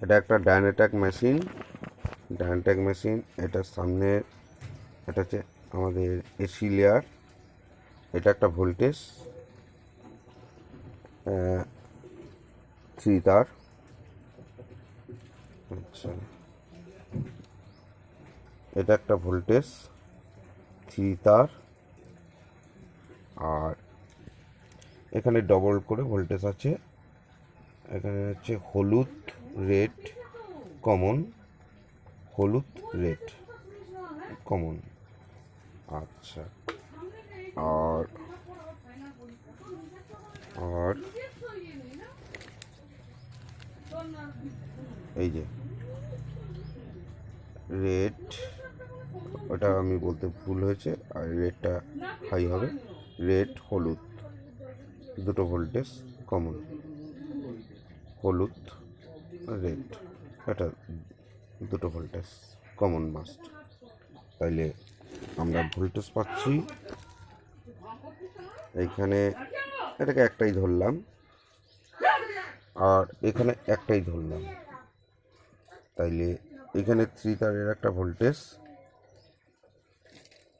এটা একটা ডায়নেট্যাক মেশিন। এটার সামনে এটা হচ্ছে আমাদের এসি লেয়ার। এটা একটা ভোল্টেজ 3 তার। আচ্ছা, এটা একটা ভোল্টেজ 3 তার। আর এখানে ডবল করে ভোল্টেজ আছে। এখানে হচ্ছে হলুদ, রেড, কমন, হলুদ, রেড, কমন। আচ্ছা, আর আর এই যে রেড, ওটা আমি বলতে ভুল হয়েছে, আর রেডটা হাই হবে। রেড, হলুদ, দুটো ভোল্টেজ কমন। হলুদ, রেড, এটা দুটো ভোল্টেজ কমন মাস্ট। তাইলে আমরা ভোল্টেজ পাচ্ছি। এইখানে এটাকে একটাই ধরলাম, আর এখানে একটাই ধরলাম। তাইলে এখানে 3 তারের একটা ভোল্টেজ,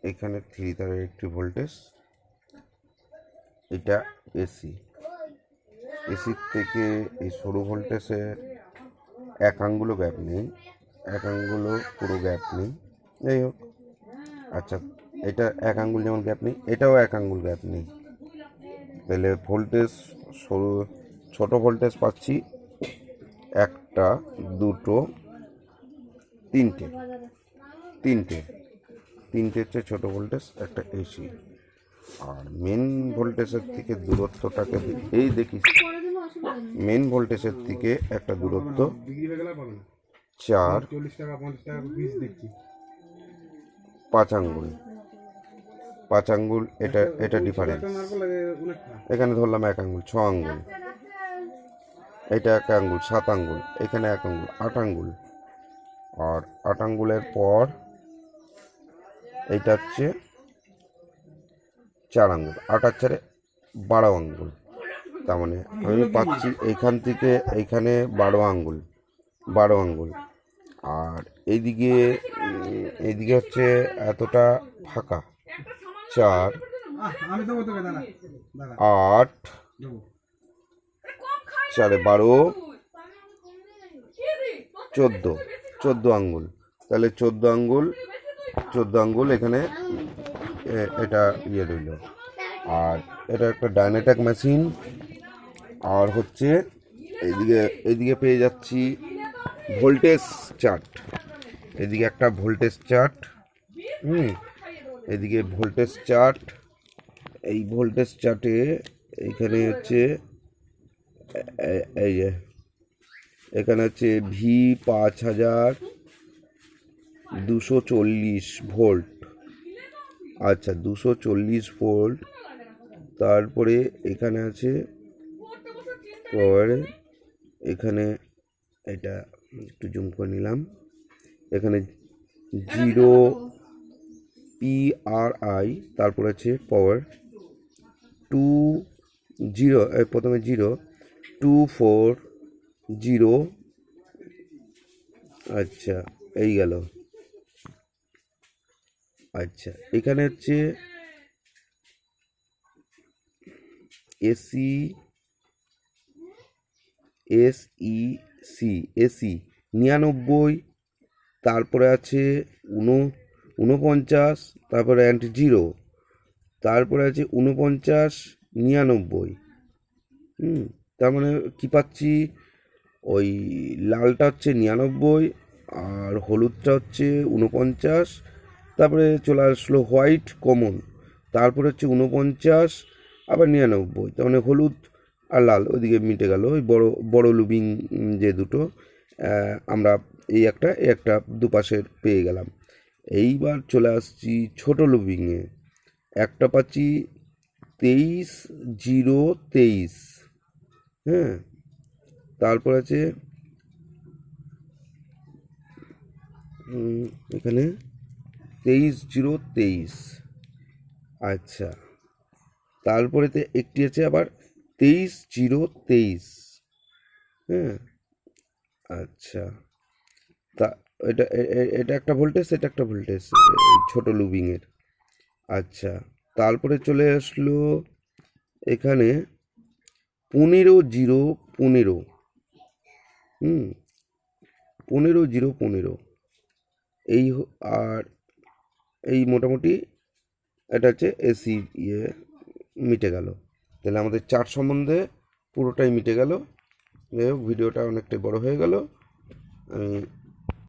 এখানে 3 তারের একটি ভোল্টেজ। এটা এসির থেকে এই সরু ভোল্টেজে 1 আঙ্গুলও গ্যাপ নেই, 1 আঙ্গুলও পুরো গ্যাপ নেই। যাই হোক, আচ্ছা, এটা 1 আঙ্গুল যেমন গ্যাপ নেই, এটাও 1 আঙ্গুল গ্যাপ নেই। তাহলে ভোল্টেজ সরু, ছোট ভোল্টেজ পাচ্ছি একটা, দুটো, তিনটে হচ্ছে ছোটো ভোল্টেজ, একটা এসি। আর মেন ভোল্টেজের থেকে দূরত্বটাকে এই দেখিস, মেন ভোল্টেজের থেকে একটা দূরত্ব 5 আঙ্গুল। 5 আঙ্গুল, এটা ডিফারেন্স। এখানে ধরলাম 1 আঙ্গুল, 6 আঙ্গুল। এটা 1 আঙ্গুল, 7 আঙ্গুল। এখানে 1 আঙ্গুল, 8 আঙ্গুল। আর 8 আঙ্গুলের পর এইটা হচ্ছে 4 আঙ্গুল। 8 আর 4 12 আঙ্গুল। তার মানে আমি পাচ্ছি এইখান থেকে এইখানে 12 আঙ্গুল। আর এইদিকে হচ্ছে এতটা ফাঁকা, 4, 8, 4 12, 14 আঙ্গুল। তাহলে 14 আঙ্গুল এখানে এটা রইল। আর এটা একটা ডায়নেট্যাক মেশিন। আর হচ্ছে এইদিকে পেয়ে যাচ্ছি ভোল্টেজ চার্ট। এদিকে একটা ভোল্টেজ চার্ট, এদিকে ভোল্টেজ চার্ট। এই ভোল্টেজ চার্টে এইখানে হচ্ছে এই যে এখানে হচ্ছে ভি 5240 ভোল্ট। আচ্ছা, 240 ভোল্ট। তারপরে এখানে আছে পাওয়ারে, এখানে এটা একটু জুম করে নিলাম। এখানে 0 PRI, তারপর আছে পাওয়ার 20, প্রথমে 0 240। আচ্ছা, এই গেল। আচ্ছা, এখানে হচ্ছে এসি, এসি 99। তারপরে আছে 49, তারপরে 0, তারপরে আছে 49, 99। তার মানে কী পাচ্ছি, ওই লালটা হচ্ছে 99, আর হলুদটা হচ্ছে 49। তারপরে চলে আসলো হোয়াইট কমন, তারপরে হচ্ছে 49, আবার 99। তার মানে হলুদ আর লাল ওইদিকে মিটে গেল। ওই বড় লুবিং যে দুটো, আমরা এই একটা দুপাশের পেয়ে গেলাম। এইবার চলে আসছি ছোট লুবিংয়ে। একটা পাচ্ছি 23,023। হ্যাঁ, তারপর আছে এখানে 23,023। আচ্ছা, তারপরেতে একটি আছে আবার 23,023। হ্যাঁ, আচ্ছা, তা এটা একটা ভোল্টেজ, এটা একটা ভোল্টেজ, ছোট লুবিংয়ের। আচ্ছা, তারপরে চলে আসলো এখানে 15 0 15। হুম, 15 0 15 আর এই মোটামুটি এটা হচ্ছে এসি ইয়ে মিটে গেল। তাহলে আমাদের চার্ট সম্বন্ধে পুরোটাই মিটে গেল। যাই হোক, ভিডিওটা অনেকটাই বড় হয়ে গেল। আমি